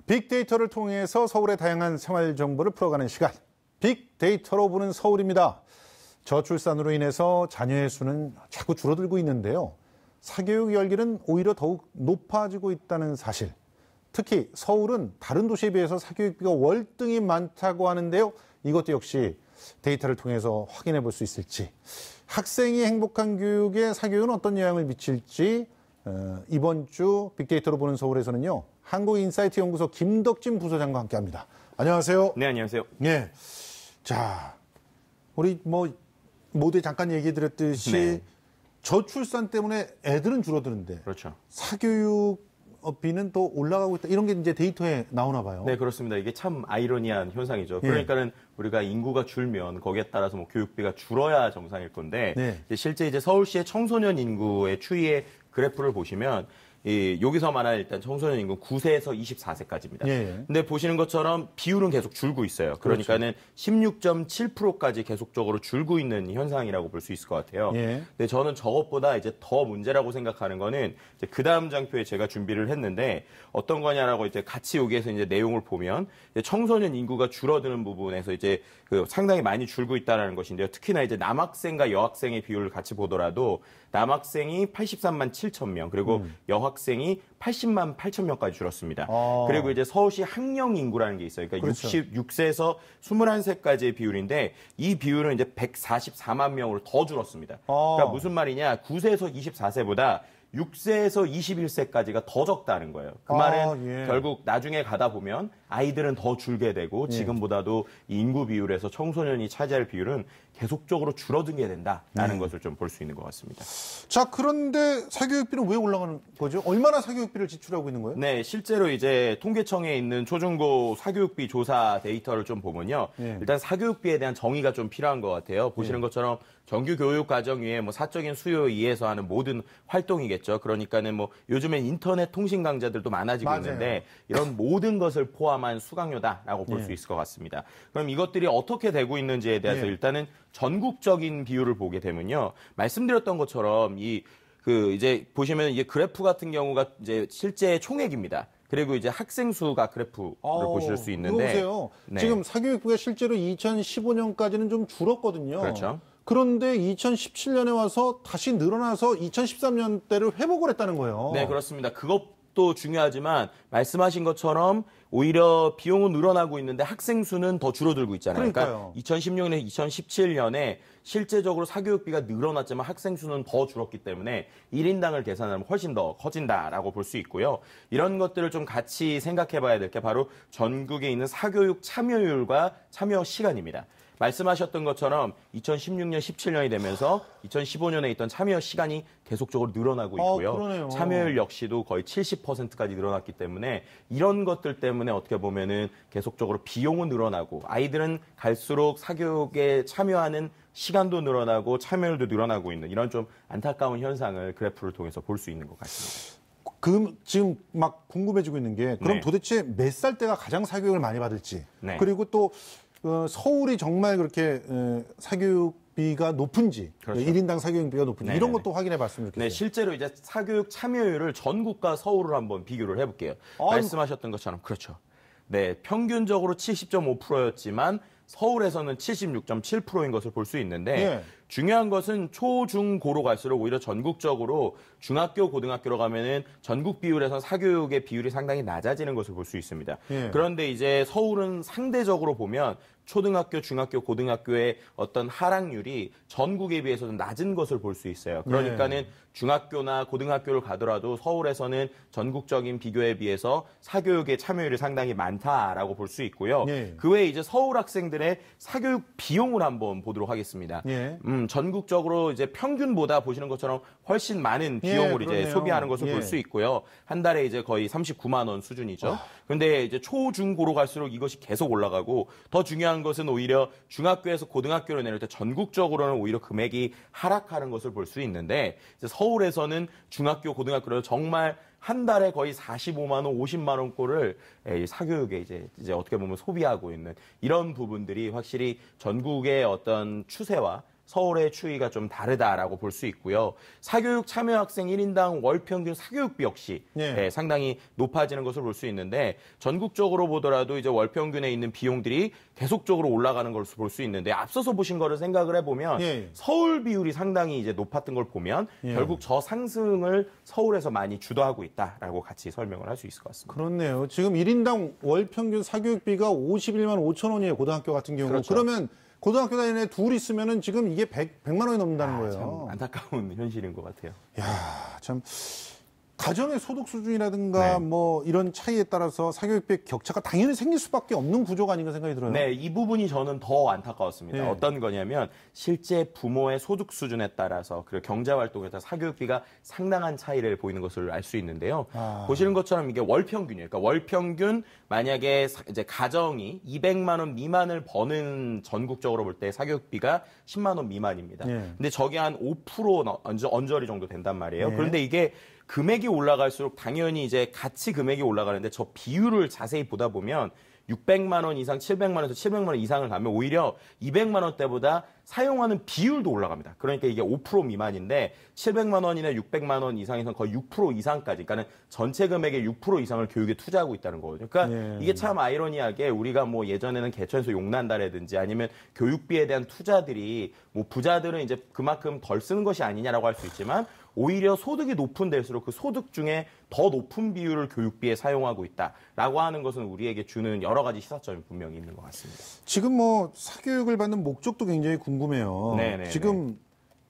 빅데이터를 통해서 서울의 다양한 생활 정보를 풀어가는 시간. 빅데이터로 보는 서울입니다. 저출산으로 인해서 자녀의 수는 자꾸 줄어들고 있는데요. 사교육 열기는 오히려 더욱 높아지고 있다는 사실. 특히 서울은 다른 도시에 비해서 사교육비가 월등히 많다고 하는데요. 이것도 역시 데이터를 통해서 확인해 볼 수 있을지. 학생이 행복한 교육에 사교육은 어떤 영향을 미칠지 이번 주 빅데이터로 보는 서울에서는요. 한국인사이트 연구소 김덕진 부소장과 함께합니다. 안녕하세요. 네, 안녕하세요. 네, 자 우리 모두에 잠깐 얘기해드렸듯이 네. 저출산 때문에 애들은 줄어드는데 그렇죠. 사교육비는 또 올라가고 있다. 이런 게 이제 데이터에 나오나 봐요. 네, 그렇습니다. 이게 참 아이러니한 현상이죠. 그러니까는 우리가 인구가 줄면 거기에 따라서 교육비가 줄어야 정상일 건데 실제 이제 서울시의 청소년 인구의 추이의 그래프를 보시면 여기서 말하는 일단 청소년 인구 9세에서 24세까지입니다. 근데 보시는 것처럼 비율은 계속 줄고 있어요. 그러니까는 16.7%까지 계속적으로 줄고 있는 현상이라고 볼 수 있을 것 같아요. 근데 저는 저것보다 이제 더 문제라고 생각하는 거는 이제 그 다음 장표에 제가 준비를 했는데 어떤 거냐라고 이제 같이 여기에서 이제 내용을 보면 이제 청소년 인구가 줄어드는 부분에서 이제 상당히 많이 줄고 있다는 것인데요. 특히나 이제 남학생과 여학생의 비율을 같이 보더라도 남학생이 83만 7천 명, 그리고 여학생이 80만 8천 명까지 줄었습니다. 그리고 이제 서울시 학령 인구라는 게 있어요. 그러니까 66세에서 21세까지의 비율인데 이 비율은 이제 144만 명으로 더 줄었습니다. 그러니까 무슨 말이냐? 9세에서 24세보다 6세에서 21세까지가 더 적다는 거예요. 그 말은 결국 나중에 가다 보면 아이들은 더 줄게 되고 지금보다도 인구 비율에서 청소년이 차지할 비율은 계속적으로 줄어들게 된다라는 것을 좀 볼 수 있는 것 같습니다. 자, 그런데 사교육비는 왜 올라가는 거죠? 얼마나 사교육비를 지출하고 있는 거예요? 네, 실제로 이제 통계청에 있는 초중고 사교육비 조사 데이터를 좀 보면요. 일단 사교육비에 대한 정의가 좀 필요한 것 같아요. 보시는 것처럼 정규 교육 과정 위에 사적인 수요에 의해서 하는 모든 활동이겠죠. 그러니까는 요즘엔 인터넷 통신 강좌들도 많아지고 있는데 이런 모든 것을 포함한 수강료다라고 볼 수 있을 것 같습니다. 그럼 이것들이 어떻게 되고 있는지에 대해서 일단은 전국적인 비율을 보게 되면요. 말씀드렸던 것처럼 이제 보시면 이게 그래프 같은 경우가 이제 실제 총액입니다. 그리고 이제 학생 수가 그래프를 보실 수 있는데. 보세요. 지금 사교육비가 실제로 2015년까지는 좀 줄었거든요. 그렇죠. 그런데 2017년에 와서 다시 늘어나서 2013년대를 회복을 했다는 거예요. 네, 그렇습니다. 그것도 중요하지만 말씀하신 것처럼 오히려 비용은 늘어나고 있는데 학생 수는 더 줄어들고 있잖아요. 그러니까 2016년, 2017년에 실제적으로 사교육비가 늘어났지만 학생 수는 더 줄었기 때문에 1인당을 계산하면 훨씬 더 커진다라고 볼 수 있고요. 이런 것들을 좀 같이 생각해 봐야 될 게 바로 전국에 있는 사교육 참여율과 참여 시간입니다. 말씀하셨던 것처럼 2016년, 17년이 되면서 2015년에 있던 참여 시간이 계속적으로 늘어나고 있고요. 참여율 역시도 거의 70%까지 늘어났기 때문에 이런 것들 때문에 어떻게 보면은 계속적으로 비용은 늘어나고 아이들은 갈수록 사교육에 참여하는 시간도 늘어나고 참여율도 늘어나고 있는 이런 좀 안타까운 현상을 그래프를 통해서 볼 수 있는 것 같습니다. 지금 막 궁금해지고 있는 게 그럼 도대체 몇 살 때가 가장 사교육을 많이 받을지 그리고 또 서울이 정말 그렇게 사교육비가 높은지, 1인당 사교육비가 높은지 이런 것도 확인해 봤으면 좋겠어요. 네, 실제로 이제 사교육 참여율을 전국과 서울을 한번 비교를 해볼게요. 말씀하셨던 것처럼 그렇죠. 네, 평균적으로 70.5%였지만 서울에서는 76.7%인 것을 볼 수 있는데 중요한 것은 초, 중, 고로 갈수록 오히려 전국적으로 중학교, 고등학교로 가면은 전국 비율에서 사교육의 비율이 상당히 낮아지는 것을 볼 수 있습니다. 그런데 이제 서울은 상대적으로 보면 초등학교, 중학교, 고등학교의 어떤 하락률이 전국에 비해서는 낮은 것을 볼 수 있어요. 그러니까는 중학교나 고등학교를 가더라도 서울에서는 전국적인 비교에 비해서 사교육의 참여율이 상당히 많다라고 볼 수 있고요. 그 외에 이제 서울 학생들의 사교육 비용을 한번 보도록 하겠습니다. 전국적으로 이제 평균보다 보시는 것처럼 훨씬 많은 비용을 이제 소비하는 것을 볼 수 있고요. 한 달에 이제 거의 39만 원 수준이죠. 그런데 이제 초, 중, 고로 갈수록 이것이 계속 올라가고 더 중요한 것은 오히려 중학교에서 고등학교로 내릴 때 전국적으로는 오히려 금액이 하락하는 것을 볼 수 있는데 이제 서울에서는 중학교, 고등학교로 정말 한 달에 거의 45만 원, 50만 원꼴을 사교육에 이제 어떻게 보면 소비하고 있는 이런 부분들이 확실히 전국의 어떤 추세와 서울의 추이가 좀 다르다라고 볼 수 있고요. 사교육 참여 학생 1인당 월 평균 사교육비 역시 네. 상당히 높아지는 것을 볼 수 있는데 전국적으로 보더라도 이제 월 평균에 있는 비용들이 계속적으로 올라가는 것을 볼 수 있는데 앞서서 보신 거를 생각을 해보면 예. 서울 비율이 상당히 이제 높았던 걸 보면 예. 결국 저 상승을 서울에서 많이 주도하고 있다라고 같이 설명을 할 수 있을 것 같습니다. 그렇네요. 지금 1인당 월 평균 사교육비가 51만 5천 원이에요. 고등학교 같은 경우. 그렇죠. 그러면 고등학교 다니는 애 둘 있으면은 지금 이게 100만 원이 넘는다는 거예요. 참 안타까운 현실인 것 같아요. 야, 참 가정의 소득 수준이라든가 네. 뭐 이런 차이에 따라서 사교육비 격차가 당연히 생길 수밖에 없는 구조가 아닌가 생각이 들어요. 네, 이 부분이 저는 더 안타까웠습니다. 네. 어떤 거냐면 실제 부모의 소득 수준에 따라서 그리고 경제 활동에 따라 사교육비가 상당한 차이를 보이는 것을 알 수 있는데요. 보시는 것처럼 이게 월 평균이에요. 그러니까 월 평균 만약에 이제 가정이 200만 원 미만을 버는 전국적으로 볼 때 사교육비가 10만 원 미만입니다. 네. 근데 저게 한 5% 언저리 정도 된단 말이에요. 네. 그런데 이게 금액이 올라갈수록 당연히 이제 같이 금액이 올라가는데 저 비율을 자세히 보다 보면 600만 원 이상, 700만 원에서 700만 원 이상을 가면 오히려 200만 원대보다 사용하는 비율도 올라갑니다. 그러니까 이게 5% 미만인데 700만 원이나 600만 원 이상에서는 거의 6% 이상까지, 그러니까 전체 금액의 6% 이상을 교육에 투자하고 있다는 거거든요. 그러니까 예. 이게 참 아이러니하게 우리가 뭐 예전에는 개천에서 용난다라든지 아니면 교육비에 대한 투자들이 뭐 부자들은 이제 그만큼 덜 쓰는 것이 아니냐라고 할 수 있지만 오히려 소득이 높은 데일수록 그 소득 중에 더 높은 비율을 교육비에 사용하고 있다라고 하는 것은 우리에게 주는 여러 가지 시사점이 분명히 있는 것 같습니다. 지금 뭐 사교육을 받는 목적도 굉장히 궁금해요. 네네네. 지금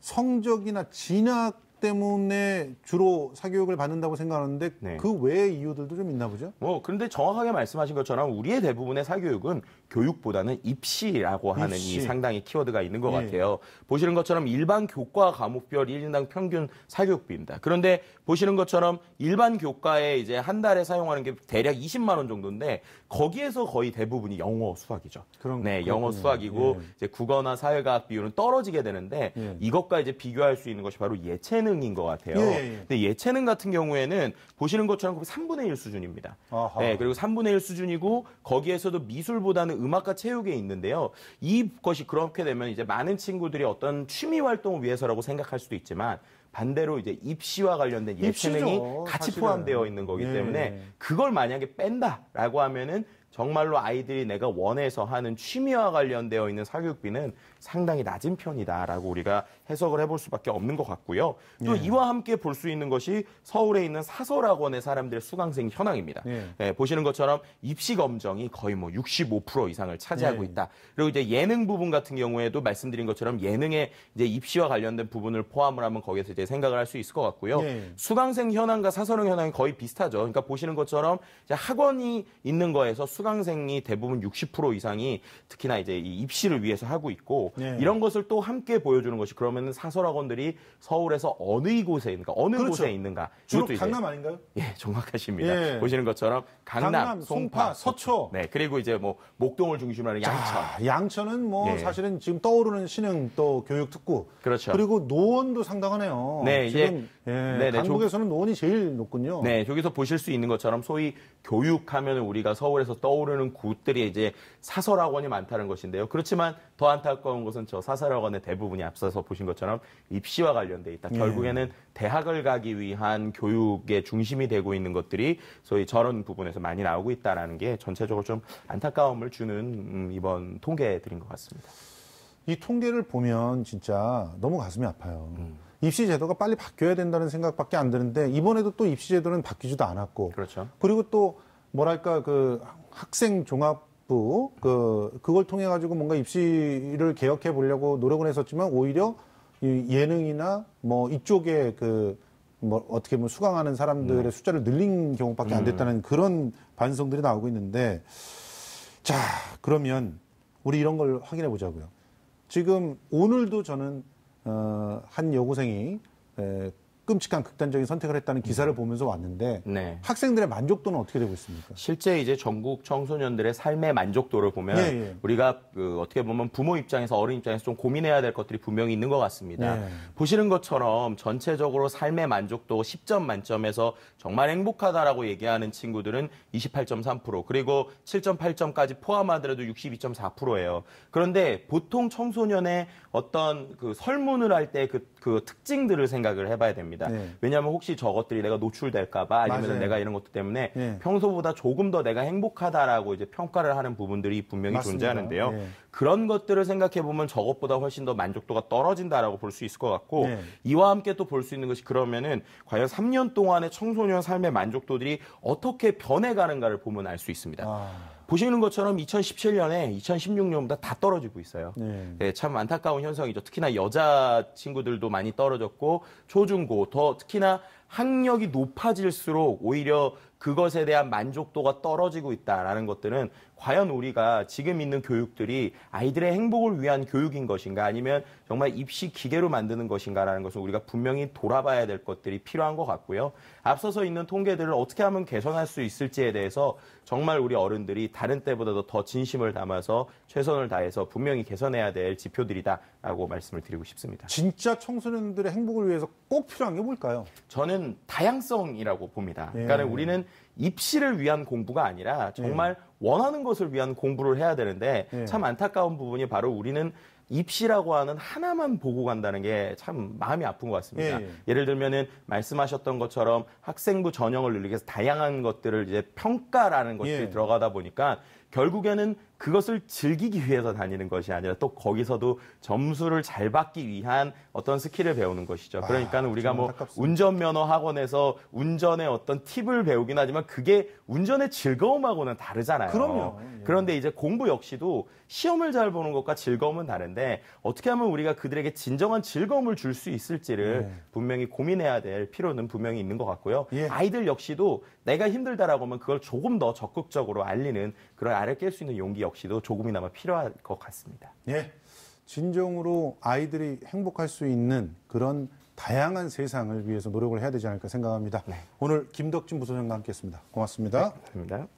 성적이나 진학 때문에 주로 사교육을 받는다고 생각하는데 네. 그 외의 이유들도 좀 있나 보죠? 뭐 그런데 정확하게 말씀하신 것처럼 우리의 대부분의 사교육은 교육보다는 입시라고 하는 입시. 이 상당히 키워드가 있는 것 예. 같아요. 보시는 것처럼 일반 교과 과목별 1인당 평균 사교육비입니다. 그런데 보시는 것처럼 일반 교과에 이제 한 달에 사용하는 게 대략 20만 원 정도인데 거기에서 거의 대부분이 영어 수학이죠. 네, 영어 그렇군요. 수학이고 예. 이제 국어나 사회과학 비율은 떨어지게 되는데 예. 이것과 이제 비교할 수 있는 것이 바로 예체능인 것 같아요. 예. 근데 예체능 같은 경우에는 보시는 것처럼 거의 3분의 1 수준입니다. 아하. 네, 그리고 3분의 1 수준이고 거기에서도 미술보다는 음악과 체육에 있는데요. 이것이 그렇게 되면 이제 많은 친구들이 어떤 취미 활동을 위해서라고 생각할 수도 있지만 반대로 이제 입시와 관련된 예체능이 입시죠, 같이 사실은. 포함되어 있는 거기 예. 때문에 그걸 만약에 뺀다라고 하면은 정말로 아이들이 내가 원해서 하는 취미와 관련되어 있는 사교육비는 상당히 낮은 편이다라고 우리가 해석을 해볼 수밖에 없는 것 같고요. 또 예. 이와 함께 볼 수 있는 것이 서울에 있는 사설학원의 사람들의 수강생 현황입니다. 예. 예, 보시는 것처럼 입시 검정이 거의 뭐 65% 이상을 차지하고 예. 있다. 그리고 이제 예능 부분 같은 경우에도 말씀드린 것처럼 예능에 이제 입시와 관련된 부분을 포함을 하면 거기에서 이제 생각을 할 수 있을 것 같고요. 예. 수강생 현황과 사설형 현황이 거의 비슷하죠. 그러니까 보시는 것처럼 이제 학원이 있는 거에서 수강생이 대부분 60% 이상이 특히나 이제 이 입시를 위해서 하고 있고 예. 이런 것을 또 함께 보여주는 것이 그러면은 사설학원들이 서울에서 어느 곳에 있는가, 어느 그렇죠. 곳에 있는가. 주로 이것도 이제 강남 아닌가요? 예, 정확하십니다. 예. 보시는 것처럼 강남, 송파, 서초. 네, 그리고 이제 뭐 목동을 중심으로 하는 양천. 자, 양천은 뭐 예. 사실은 지금 떠오르는 신흥 또 교육 특구. 그렇죠. 그리고 노원도 상당하네요. 네, 이제 지금 예, 네네, 강북에서는 노원이 제일 높군요. 네, 저기서 보실 수 있는 것처럼 소위 교육하면 우리가 서울에서 떠오르는 곳들이 이제 사설학원이 많다는 것인데요. 그렇지만 더 안타까운 것은 저 사설학원의 대부분이 앞서서 보신 것처럼 입시와 관련돼 있다. 예. 결국에는 대학을 가기 위한 교육의 중심이 되고 있는 것들이 소위 저런 부분에서 많이 나오고 있다는 게 전체적으로 좀 안타까움을 주는 이번 통계들인 것 같습니다. 이 통계를 보면 진짜 너무 가슴이 아파요. 입시 제도가 빨리 바뀌어야 된다는 생각밖에 안 드는데 이번에도 또 입시 제도는 바뀌지도 않았고 그렇죠. 그리고 또 뭐랄까 그 학생 종합부 그걸 통해 가지고 뭔가 입시를 개혁해 보려고 노력을 했었지만 오히려 이 예능이나 뭐 이쪽에 뭐 어떻게 보면 수강하는 사람들의 숫자를 늘린 경우밖에 안 됐다는 그런 반성들이 나오고 있는데 자 그러면 우리 이런 걸 확인해 보자고요. 지금 오늘도 저는 한 여고생이 끔찍한 극단적인 선택을 했다는 기사를 보면서 왔는데 네. 학생들의 만족도는 어떻게 되고 있습니까? 실제 이제 전국 청소년들의 삶의 만족도를 보면 우리가 어떻게 보면 부모 입장에서 어른 입장에서 좀 고민해야 될 것들이 분명히 있는 것 같습니다. 보시는 것처럼 전체적으로 삶의 만족도 10점 만점에서 정말 행복하다라고 얘기하는 친구들은 28.3%, 그리고 7.8점까지 포함하더라도 62.4%예요. 그런데 보통 청소년의 어떤 그 설문을 할 때 그 특징들을 생각을 해봐야 됩니다. 왜냐하면 혹시 저것들이 내가 노출될까봐 아니면 내가 이런 것들 때문에 평소보다 조금 더 내가 행복하다라고 이제 평가를 하는 부분들이 분명히 맞습니다. 존재하는데요. 그런 것들을 생각해 보면 저것보다 훨씬 더 만족도가 떨어진다라고 볼 수 있을 것 같고 이와 함께 또 볼 수 있는 것이 그러면은 과연 3년 동안의 청소년 삶의 만족도들이 어떻게 변해가는가를 보면 알 수 있습니다. 보시는 것처럼 2017년에 2016년보다 다 떨어지고 있어요. 네, 참 안타까운 현상이죠. 특히나 여자 친구들도 많이 떨어졌고 초중고 더 특히나 학력이 높아질수록 오히려 그것에 대한 만족도가 떨어지고 있다라는 것들은 과연 우리가 지금 있는 교육들이 아이들의 행복을 위한 교육인 것인가 아니면 정말 입시 기계로 만드는 것인가라는 것을 우리가 분명히 돌아봐야 될 것들이 필요한 것 같고요. 앞서서 있는 통계들을 어떻게 하면 개선할 수 있을지에 대해서 정말 우리 어른들이 다른 때보다도 더 진심을 담아서 최선을 다해서 분명히 개선해야 될 지표들이다라고 말씀을 드리고 싶습니다. 진짜 청소년들의 행복을 위해서 꼭 필요한 게 뭘까요? 저는 다양성이라고 봅니다. 그러니까 우리는 입시를 위한 공부가 아니라 정말 원하는 것을 위한 공부를 해야 되는데 참 안타까운 부분이 바로 우리는 입시라고 하는 하나만 보고 간다는 게 참 마음이 아픈 것 같습니다. 예를 들면은 말씀하셨던 것처럼 학생부 전형을 늘리기 위해서 다양한 것들을 이제 평가라는 것들이 들어가다 보니까 결국에는 그것을 즐기기 위해서 다니는 것이 아니라 또 거기서도 점수를 잘 받기 위한 어떤 스킬을 배우는 것이죠. 그러니까 우리가 뭐 운전면허 학원에서 운전의 어떤 팁을 배우긴 하지만 그게 운전의 즐거움하고는 다르잖아요. 그럼요. 그런데 이제 공부 역시도 시험을 잘 보는 것과 즐거움은 다른데 어떻게 하면 우리가 그들에게 진정한 즐거움을 줄 수 있을지를 분명히 고민해야 될 필요는 분명히 있는 것 같고요. 아이들 역시도 내가 힘들다라고 하면 그걸 조금 더 적극적으로 알리는 그런 알을 깰 수 있는 용기 역시도 조금이나마 필요할 것 같습니다. 진정으로 아이들이 행복할 수 있는 그런 다양한 세상을 위해서 노력을 해야 되지 않을까 생각합니다. 오늘 김덕진 부소장과 함께했습니다. 고맙습니다. 감사합니다.